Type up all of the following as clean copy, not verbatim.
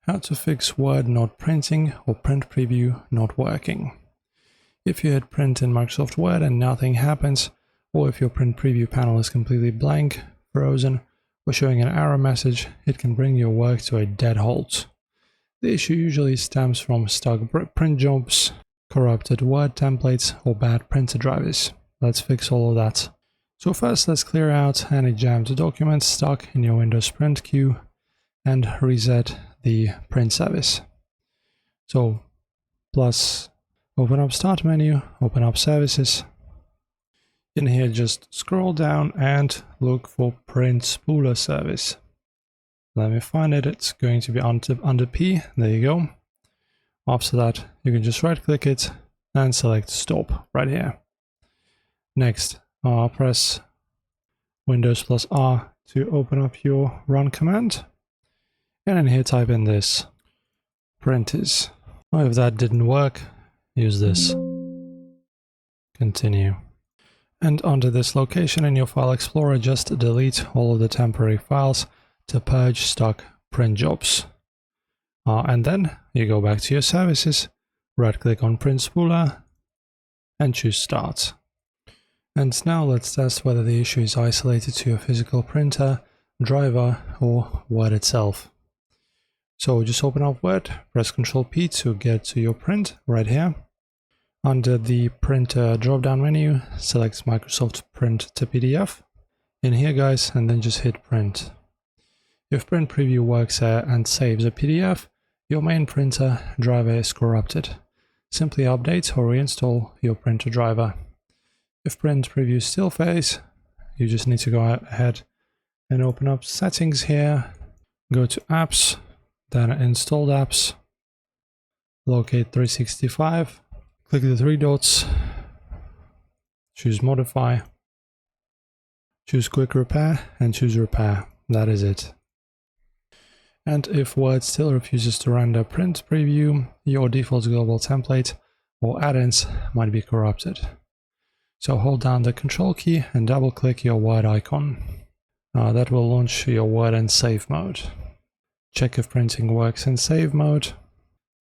How to fix Word not printing or print preview not working. If you hit print in Microsoft Word and nothing happens, or if your print preview panel is completely blank, frozen, or showing an error message, it can bring your work to a dead halt. The issue usually stems from stuck print jobs, corrupted Word templates, or bad printer drivers. Let's fix all of that. So first, let's clear out any jammed documents stuck in your Windows print queue and reset the print service. So plus open up Start menu, open up Services. In here, just scroll down and look for Print Spooler service. Let me find it. It's going to be under P. There you go. After that, you can just right click it and select Stop right here. Next, press Windows plus R to open up your Run command. And in here, type in this printers. Well, if that didn't work, use this. Continue. And under this location in your File Explorer, just delete all of the temporary files to purge stuck print jobs. And then you go back to your services, right click on Print Spooler and choose Start. And now let's test whether the issue is isolated to your physical printer, driver, or Word itself. So just open up Word, press Ctrl P to get to your print right here. Under the printer drop-down menu, select Microsoft Print to PDF. In here, guys, and then just hit print. If print preview works and saves a PDF, your main printer driver is corrupted. Simply update or reinstall your printer driver. If print preview still fails, you just need to go ahead and open up Settings here, go to Apps, then Installed Apps, locate 365, click the three dots, choose Modify, choose Quick Repair, and choose Repair. That is it. And if Word still refuses to render print preview, your default global template or add-ins might be corrupted. So hold down the Control key and double-click your Word icon. That will launch your Word in Save mode. Check if printing works in Save mode.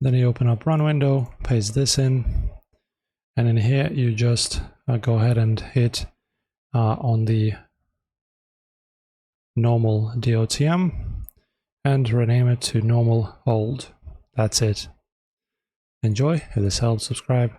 Then you open up Run window, paste this in, and in here you just go ahead and hit on the normal DOTM and rename it to normal old. That's it. Enjoy. If this helps, subscribe.